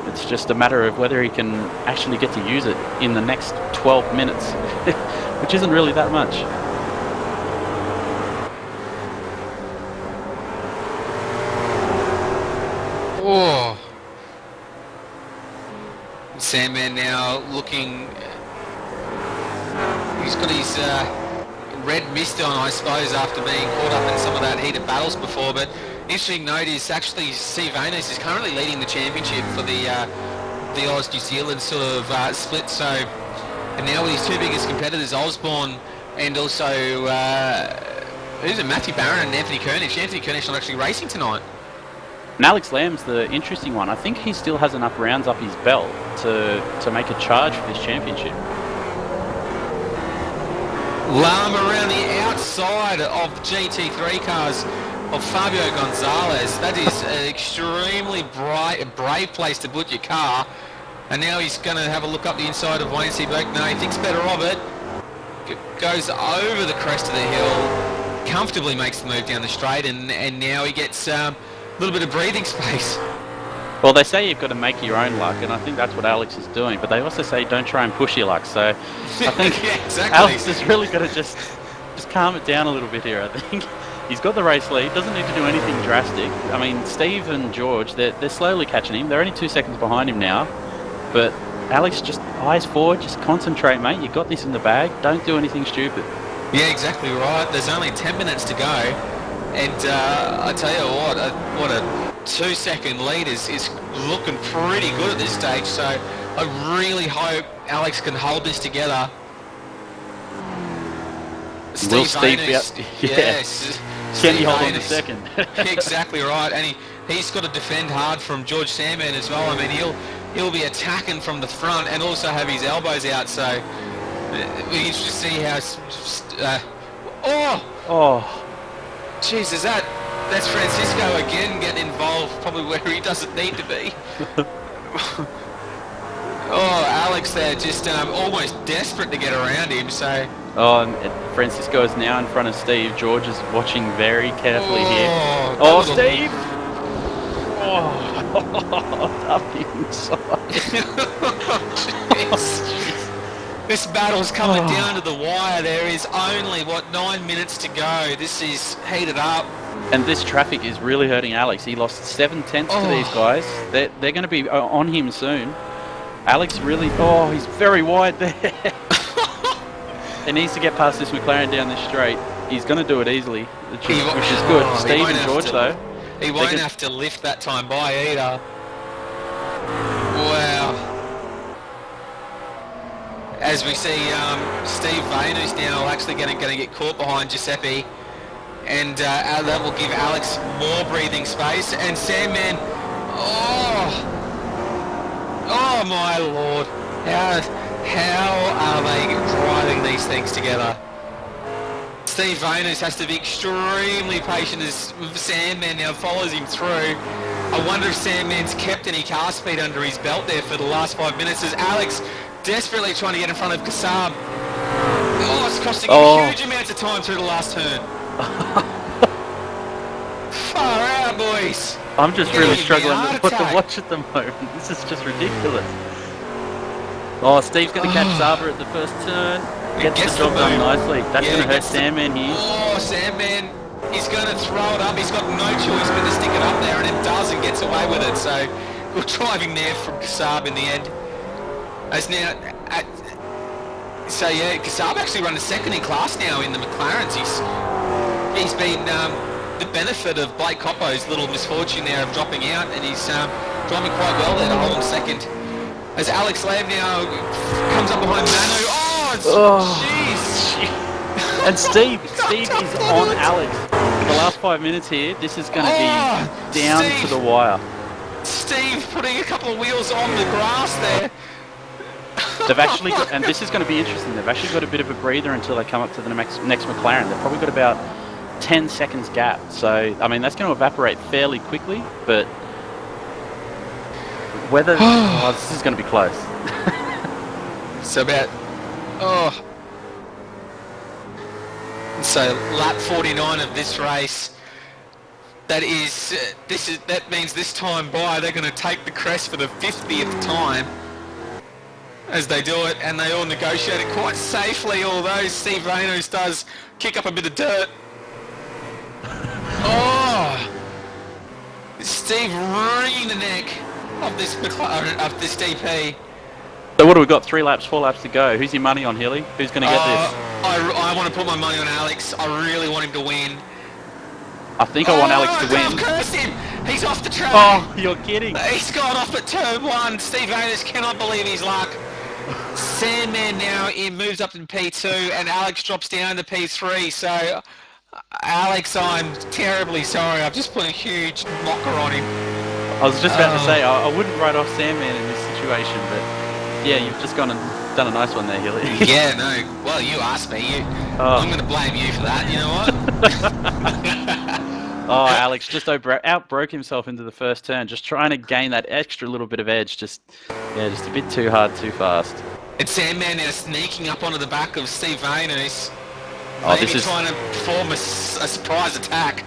It's just a matter of whether he can actually get to use it in the next 12 minutes, which isn't really that much. Sandman now looking. He's got his red mist on, I suppose, after being caught up in some of that heated battles before. But interesting note is actually Steve Vanos is currently leading the championship for the Oz New Zealand sort of split. So, and now with his two biggest competitors, Osborne and also who's it? Matthew Barron and Anthony Kernish. Anthony Kernish not actually racing tonight. And Alex Lamb's the interesting one. I think he still has enough rounds up his belt to make a charge for this championship. Lam around the outside of GT3 cars of Fabio Gonzalez. That is an extremely brave place to put your car. And now he's going to have a look up the inside of Wayne C. Burke. No, he thinks better of it. Goes over the crest of the hill, comfortably makes the move down the straight, and now he gets a little bit of breathing space. Well, they say you've got to make your own luck, and I think that's what Alex is doing. But they also say don't try and push your luck. So I think yeah, exactly. Alex has really got to just calm it down a little bit here, I think. He's got the race lead, doesn't need to do anything drastic. I mean, Steve and George, they're slowly catching him. They're only 2 seconds behind him now. But Alex, just eyes forward, just concentrate, mate. You got this in the bag. Don't do anything stupid. Yeah, exactly right. There's only 10 minutes to go. And I tell you what a 2 second lead is looking pretty good at this stage. So I really hope Alex can hold this together. Will Steve be up? Yes. Can he hold on a second? Exactly right. And he's got to defend hard from George Sandman as well. I mean, he'll be attacking from the front and also have his elbows out. So it'll be interesting to see how. Jeez, that's Francisco again getting involved, probably where he doesn't need to be. Alex there just almost desperate to get around him. So. And Francisco is now in front of Steve. George is watching very carefully here. Steve! Up inside. This battle's coming down to the wire. There is only, 9 minutes to go. This is heated up. And this traffic is really hurting Alex. He lost 7 tenths to these guys. They're going to be on him soon. Alex really... he's very wide there. He needs to get past this McLaren down this straight. He's going to do it easily, which is good. Steve and George, though. He won't have to lift that time by either. Wow. As we see, Steve Vanos now actually going to get caught behind Giuseppe. And that will give Alex more breathing space. And Sandman, oh my lord. How are they driving these things together? Steve Vanos has to be extremely patient as Sandman now follows him through. I wonder if Sandman's kept any car speed under his belt there for the last 5 minutes as Alex desperately trying to get in front of Kassab. It's costing him huge amounts of time through the last turn. Far out, boys. I'm just really struggling to watch at the moment. This is just ridiculous. Steve's going to catch Saber at the first turn. Gets the job done nicely. That's going to hurt Sandman here. Sandman is going to throw it up. He's got no choice but to stick it up there, and it does and gets away with it. So good driving there from Kassab in the end. Kassab actually running second in class now in the McLarens. He's been the benefit of Blake Coppo's little misfortune there of dropping out, and he's driving quite well there to hold him second. As Alex Lamb now comes up behind Manu. Jeez. And Steve is on Alex. For the last 5 minutes here, this is going to be down to the wire. Steve putting a couple of wheels on the grass there. They've actually got, and this is going to be interesting, they've actually got a bit of a breather until they come up to the next McLaren. They've probably got about 10 seconds gap. So, I mean, that's going to evaporate fairly quickly, but whether... this is going to be close. So lap 49 of this race. That means this time by they're going to take the crest for the 50th time as they do it, and they all negotiate it quite safely, although Steve Vanos does kick up a bit of dirt. Steve wringing the neck of this DP. So what do we got? 3 laps, 4 laps to go. Who's your money on, Hilly? Who's going to get this? I want to put my money on Alex. I really want him to win. I think I want Alex to win. I've cursed him. He's off the track. Oh, you're kidding. He's gone off at turn 1. Steve Anus cannot believe his luck. Sandman now moves up in P2 and Alex drops down to P3. So, Alex, I'm terribly sorry. I've just put a huge mocker on him. I was just about to say, I wouldn't write off Sandman in this situation, but yeah, you've just gone and done a nice one there, Hilly. Yeah, no. Well, you asked me. I'm going to blame you for that. You know what? Oh, Alex just outbroke himself into the first turn, just trying to gain that extra little bit of edge. Just a bit too hard, too fast. And Sandman now sneaking up onto the back of Steve Vanus. Oh, Maybe trying to perform a surprise attack.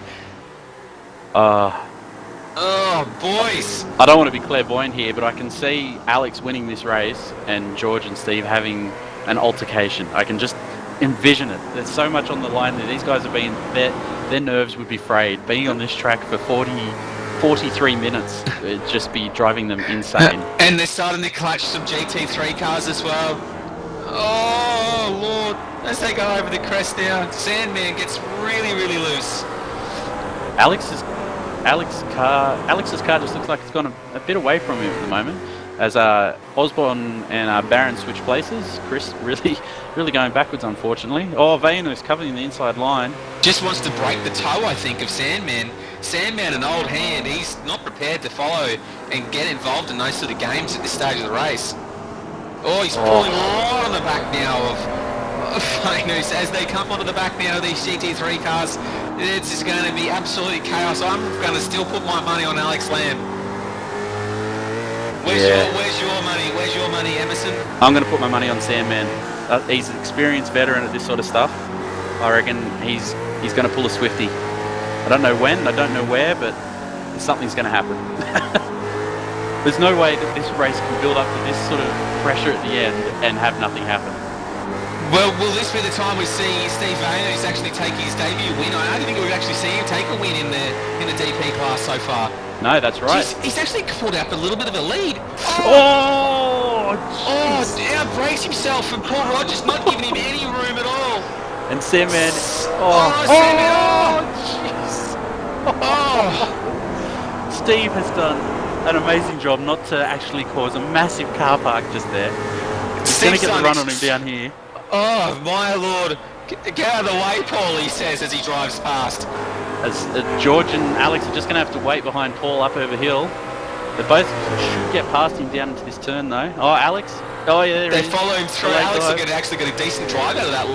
Oh, boys. I don't want to be clairvoyant here, but I can see Alex winning this race and George and Steve having an altercation. I can just envision it. There's so much on the line that these guys have been, their nerves would be frayed. Being on this track for 43 minutes, it'd just be driving them insane. And they're starting to clutch some GT3 cars as well. Oh, Lord. As they go over the crest now, Sandman gets really, really loose. Alex's car just looks like it's gone a bit away from him at the moment, as Osborne and Barron switch places. Chris really going backwards, unfortunately. Oh, Vanu's covering the inside line. Just wants to break the toe, I think, of Sandman. Sandman, an old hand, he's not prepared to follow and get involved in those sort of games at this stage of the race. Oh, he's pulling right on the back now of Vanus as they come onto the back now of these GT3 cars. It's just going to be absolutely chaos. I'm going to still put my money on Alex Lamb. Where's your money? Where's your money, Emerson? I'm going to put my money on Sandman. He's an experienced veteran at this sort of stuff. I reckon he's going to pull a Swifty. I don't know when, I don't know where, but something's going to happen. There's no way that this race can build up to this sort of pressure at the end and have nothing happen. Well, will this be the time we see Steve Vanus actually take his debut win? I don't think we've actually seen him take a win in the DP class so far. No, that's right. He's actually pulled out a little bit of a lead. Oh, outbrakes himself, and Paul Rogers not giving him any room at all. And Sandman. Sandman. Steve has done an amazing job not to actually cause a massive car park just there. He's going to get the run on him down here. Oh, my Lord. Get out of the way, Paul, he says as he drives past. As George and Alex are just going to have to wait behind Paul up over hill. They both should get past him down into this turn, though. Oh, Alex. Oh, yeah, they follow him through. Alex will actually get a decent drive out of that.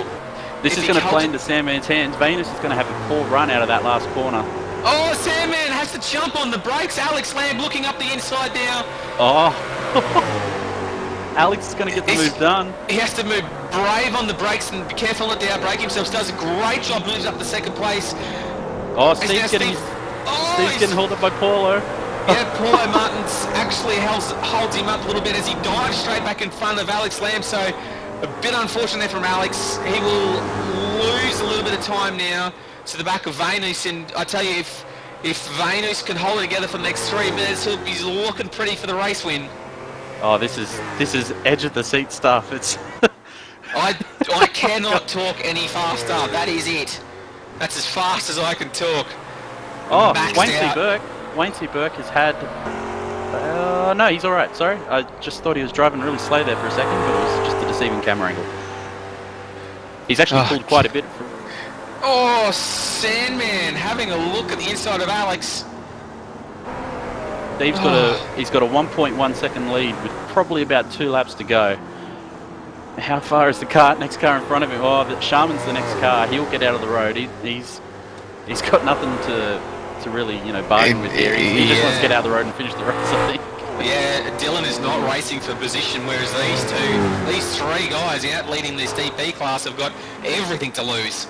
This is going to play into Sandman's hands. Vanus is going to have a poor run out of that last corner. Oh, Sandman has to jump on the brakes. Alex Lamb looking up the inside now. Oh. Alex is going to get the move done. He has to move brave on the brakes and be careful not to outbrake himself. Does a great job, moves up to second place. Oh, Steve's getting held up by Paulo. Yeah, Paulo Martins actually holds him up a little bit as he dives straight back in front of Alex Lamb. So a bit unfortunate there from Alex. He will lose a little bit of time now to the back of Vanus. And I tell you, if Vanus can hold it together for the next 3 minutes, he's looking pretty for the race win. Oh, this is edge of the seat stuff. It's I cannot talk any faster. That is it. That's as fast as I can talk. Oh, Waynesy Burke has had... no, he's alright, sorry. I just thought he was driving really slow there for a second, but it was just a deceiving camera angle. He's actually pulled quite a bit. Oh, Sandman having a look at the inside of Alex. Steve's he's got a 1.1 second lead with probably about 2 laps to go. How far is the next car in front of him? Oh, Sharman's the next car. He'll get out of the road. He's got nothing to really, bargain with here. He just wants to get out of the road and finish the race, I think. Yeah, Dylan is not racing for position, whereas these 3 guys out leading this DP class have got everything to lose.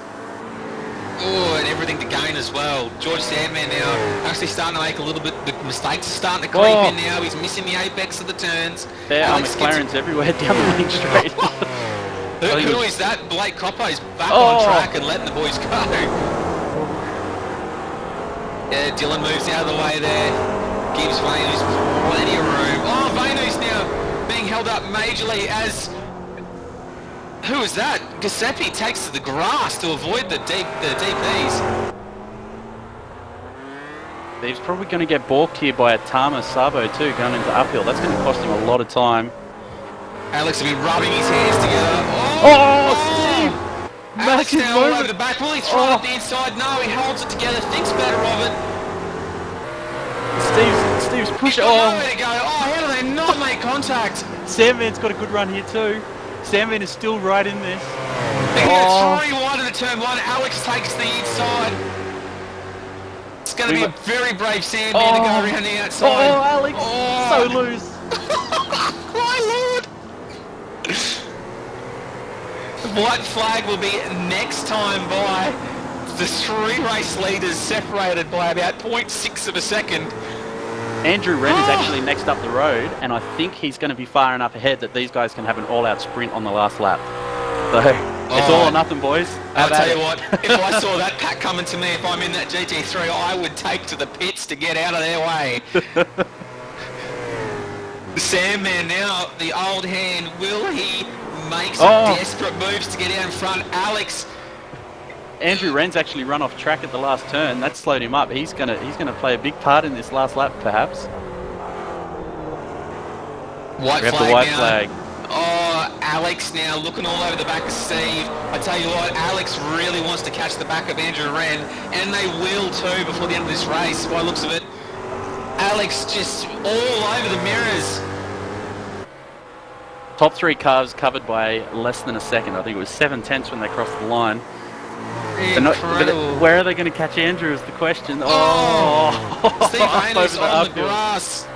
Oh, and everything to gain as well. George Sandman now actually starting to make a little bit, the mistakes are starting to creep in now. He's missing the apex of the turns. There are McLarens everywhere down the main straight. Who is that? Blake Croppo's back on track and letting the boys go. Yeah, Dylan moves out of the way there. Gives Vanus plenty of room. Oh, Vanus now being being held up majorly as... Who is that? Giuseppe takes to the grass to avoid the DPs. He's probably going to get balked here by a Tama Sabo too, going into uphill. That's going to cost him a lot of time. Alex will be rubbing his hands together. Steve! Alex Massive now all over moment. the back. Will he throw it up the inside? No, he holds it together, thinks better of it. Steve's pushing. Nowhere to go. How do they not make contact? Sandman's got a good run here too. Sandman is still right in this. They're going to 3 wide into turn 1. Alex takes the inside. It's going to be a very brave Sandman to go around the outside. Alex, so loose. My lord. The white flag will be next time by. The 3 race leaders separated by about 0.6 of a second. Andrew Wren is actually next up the road, and I think he's going to be far enough ahead that these guys can have an all-out sprint on the last lap. So, it's all or nothing, boys. I'll tell you what, if I saw that pack coming to me, if I'm in that GT3, I would take to the pits to get out of their way. The Sandman now, the old hand, will he make some desperate moves to get out in front? Alex... Andrew Wren's actually run off track at the last turn. That slowed him up. He's gonna play a big part in this last lap, perhaps. White flag. Alex now looking all over the back of Steve. I tell you what, Alex really wants to catch the back of Andrew Wren, and they will too before the end of this race, by the looks of it. Alex just all over the mirrors. Top 3 cars covered by less than a second. I think it was 7/10 when they crossed the line. Incredible. Where are they going to catch Andrew is the question. Steve Haynes on the grass.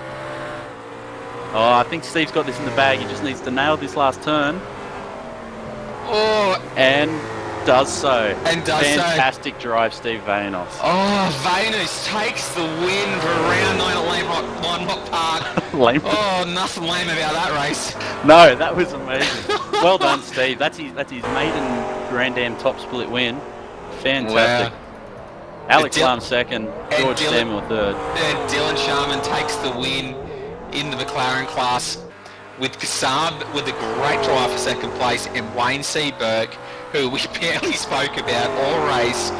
I think Steve's got this in the bag. He just needs to nail this last turn. And does so. Fantastic drive, Steve Vainos. Vainos takes the win for round 9 at Lame Rock Park. Nothing lame about that race. No, that was amazing. Well done, Steve. That's his maiden Grand Am top split win. Fantastic. Wow. Alex Lam second, George Samuel third. Dylan Sharman takes the win in the McLaren class with Kassab with a great drive for second place, and Wayne C. Burke, who we barely spoke about all race,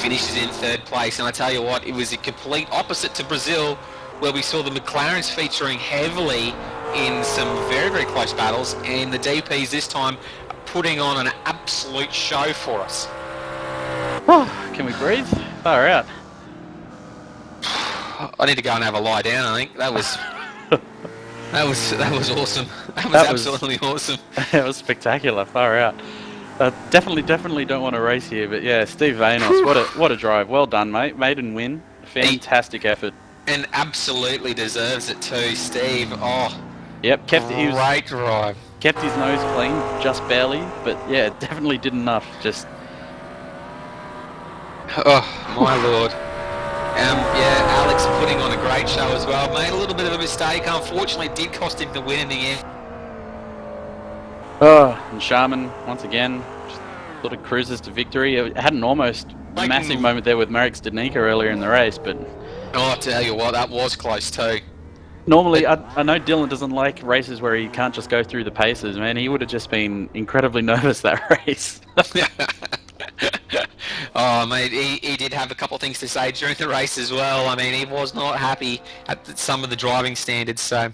finishes in third place. And I tell you what, it was a complete opposite to Brazil, where we saw the McLarens featuring heavily in some very, very close battles, and the DPs this time putting on an absolute show for us. Can we breathe? Far out. I need to go and have a lie down. I think that was that was awesome. That was absolutely awesome. That was spectacular. Far out. Definitely don't want to race here, but yeah, Steve Vainos, what a drive. Well done, mate. Maiden win. Fantastic effort. And absolutely deserves it too, Steve. Yep. Great drive. Kept his nose clean, just barely, but yeah, definitely did enough. Just. My lord. Alex putting on a great show as well. Made a little bit of a mistake. Unfortunately, it did cost him the win in the end. And Sharman, once again, just sort of cruises to victory. It had an almost massive moment there with Marek Stadnicka earlier in the race, but... I tell you what, that was close too. Normally, I know Dylan doesn't like races where he can't just go through the paces, man. He would have just been incredibly nervous that race. Mate, he did have a couple of things to say during the race as well. I mean, he was not happy at some of the driving standards. So,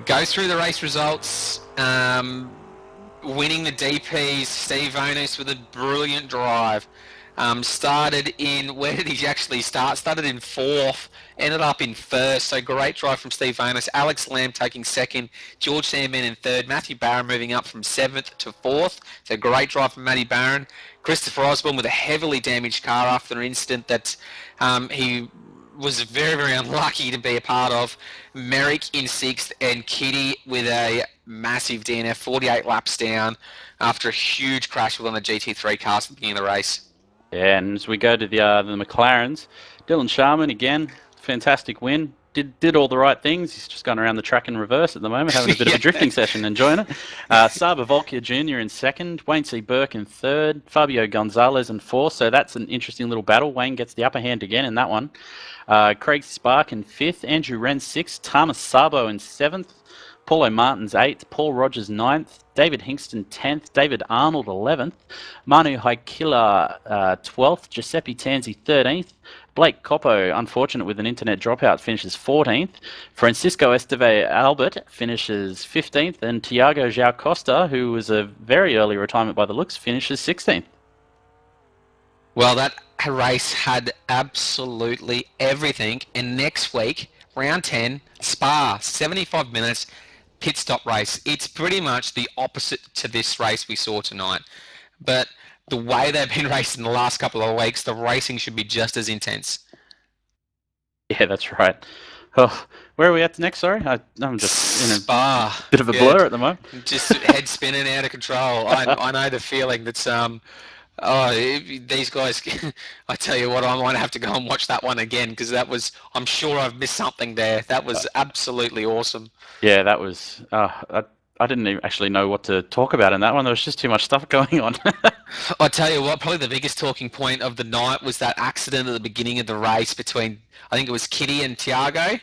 go through the race results. Winning the DPs, Steve Vainos with a brilliant drive. Started in, where did he actually start? Started in 4th, ended up in 1st, so great drive from Steve Vainos. Alex Lamb taking 2nd, George Sandman in 3rd, Matthew Barron moving up from 7th to 4th, so great drive from Matty Barron. Christopher Osborne with a heavily damaged car after an incident that he was very, very unlucky to be a part of. Merrick in 6th, and Kitty with a massive DNF, 48 laps down after a huge crash with one of the GT3 cars at the beginning of the race. Yeah, and as we go to the McLarens, Dylan Sharman again, fantastic win. Did all the right things. He's just going around the track in reverse at the moment, having a bit of a drifting session, enjoying it. Saba Volkia Jr. in 2nd, Wayne C. Burke in 3rd, Fabio Gonzalez in 4th. So that's an interesting little battle. Wayne gets the upper hand again in that one. Craig Spark in 5th, Andrew Wren 6th, Thomas Sabo in 7th, Paulo Martins 8th, Paul Rogers 9th, David Hingston 10th, David Arnold 11th, Manu Haikila 12th, Giuseppe Tanzi 13th, Blake Coppo, unfortunate with an internet dropout, finishes 14th, Francisco Esteve Albert finishes 15th, and Tiago João Costa, who was a very early retirement by the looks, finishes 16th. Well, that race had absolutely everything. And next week, round 10, Spa, 75 minutes, pit stop race. It's pretty much the opposite to this race we saw tonight. But the way they've been racing the last couple of weeks, the racing should be just as intense. Yeah, that's right. Oh, where are we at next? Sorry, I'm just in a Spa. bit of a blur at the moment. Just head spinning out of control. I know the feeling that's these guys. I tell you what, I might have to go and watch that one again because that was. I'm sure I've missed something there. That was absolutely awesome. Yeah, that was. I didn't even actually know what to talk about in that one. There was just too much stuff going on. I tell you what, probably the biggest talking point of the night was that accident at the beginning of the race between, I think it was Kitty and Tiago.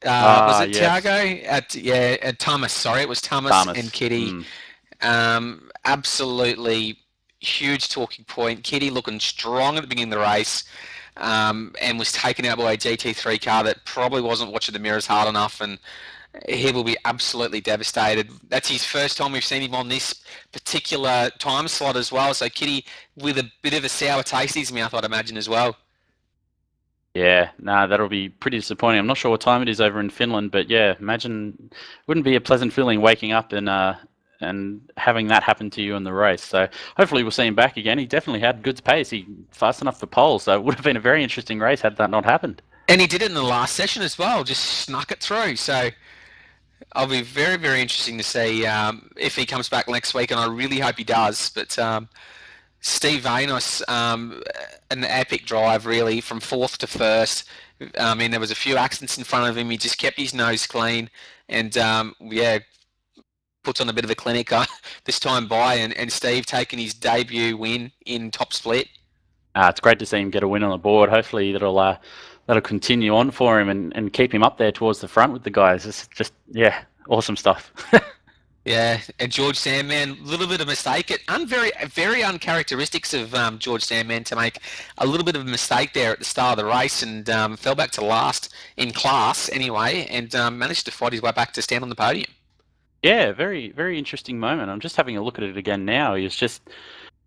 Was it yes. Tiago? At Thomas. Sorry, it was Thomas and Kitty. Absolutely huge talking point. Kitty looking strong at the beginning of the race, and was taken out by a GT3 car that probably wasn't watching the mirrors hard enough, and he will be absolutely devastated. That's his first time we've seen him on this particular time slot as well. So Kitty with a bit of a sour taste in his mouth, I'd imagine as well. Yeah, that'll be pretty disappointing. I'm not sure what time it is over in Finland, but yeah, imagine wouldn't be a pleasant feeling waking up and having that happen to you in the race. So hopefully we'll see him back again. He definitely had good pace. He fast enough for pole, so it would have been a very interesting race had that not happened. And he did it in the last session as well, just snuck it through. So I'll be very, very interesting to see if he comes back next week, and I really hope he does. But Steve Vanos, an epic drive really from fourth to first. I mean, there was a few accidents in front of him. He just kept his nose clean, and puts on a bit of a clinic this time by. And Steve taking his debut win in top split. It's great to see him get a win on the board. Hopefully that'll continue on for him and keep him up there towards the front with the guys. It's just, yeah, awesome stuff. Yeah, and George Sandman, a little bit of mistake. Very uncharacteristics of George Sandman to make a little bit of a mistake there at the start of the race, and fell back to last in class anyway, and managed to fight his way back to stand on the podium. Yeah, very, very interesting moment. I'm just having a look at it again now. I think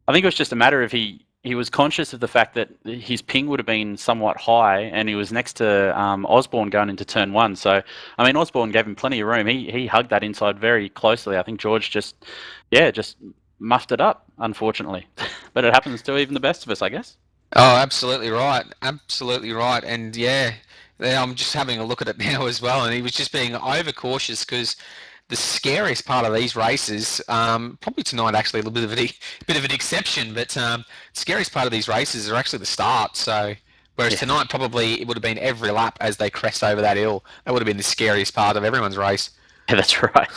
it was just a matter of he was conscious of the fact that his ping would have been somewhat high, and he was next to Osborne going into turn one. So, I mean, Osborne gave him plenty of room. He hugged that inside very closely. I think George just muffed it up, unfortunately. But it happens to even the best of us, I guess. Oh, absolutely right. Absolutely right. And yeah, I'm just having a look at it now as well, and he was just being overcautious because the scariest part of these races, probably tonight actually a little bit of an exception, but the scariest part of these races are actually the start. So, whereas tonight probably it would have been every lap as they crest over that hill. That would have been the scariest part of everyone's race. Yeah, that's right.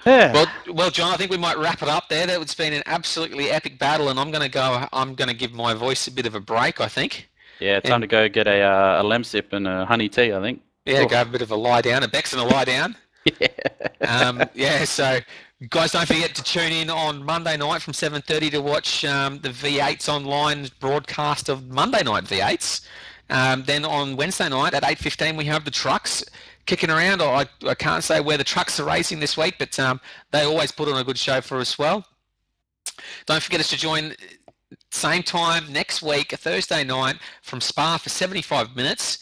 Yeah. Well, John, I think we might wrap it up there. It's been an absolutely epic battle, and I'm going to give my voice a bit of a break, I think. Yeah, time to go get a lemsip and a honey tea, I think. Yeah, go have a bit of a lie down, a Bex and a lie down. So guys, don't forget to tune in on Monday night from 7:30 to watch the V8s online broadcast of Monday night V8s. Then on Wednesday night at 8:15 we have the trucks kicking around. I can't say where the trucks are racing this week, but they always put on a good show for us as well. Don't forget us to join same time next week, Thursday night, from Spa for 75 minutes.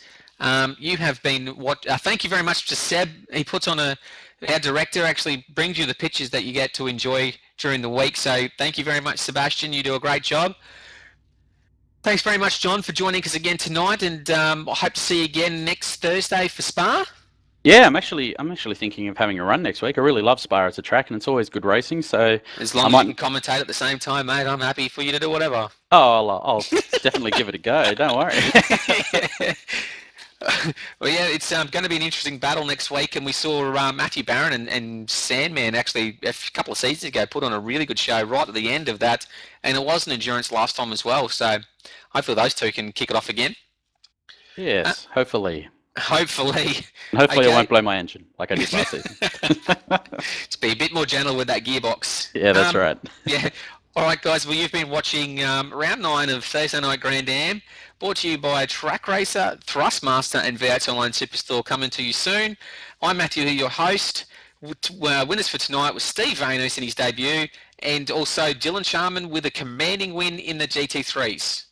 You have been thank you very much to Seb. He puts on our director actually brings you the pictures that you get to enjoy during the week. So thank you very much, Sebastian. You do a great job. Thanks very much, John, for joining us again tonight, and I hope to see you again next Thursday for Spa. Yeah, I'm actually thinking of having a run next week. I really love Spa as a track, and it's always good racing. So as long as you can commentate at the same time, mate, I'm happy for you to do whatever. Oh, I'll definitely give it a go. Don't worry. Well, yeah, it's going to be an interesting battle next week, and we saw Matthew Barron and Sandman actually a couple of seasons ago put on a really good show right at the end of that, and it was an endurance last time as well, so hopefully those two can kick it off again. Yes, hopefully. Hopefully. And hopefully, I Okay. won't blow my engine like I did last season. Just be a bit more gentle with that gearbox. Yeah, that's right. Yeah. All right, guys. Well, you've been watching round 9 of Thursday Night Grand Am, brought to you by Track Racer, Thrustmaster, and V8 Online Superstore. Coming to you soon. I'm Matthew, your host. Winners for tonight was Steve Vanos in his debut, and also Dylan Sharman with a commanding win in the GT3s.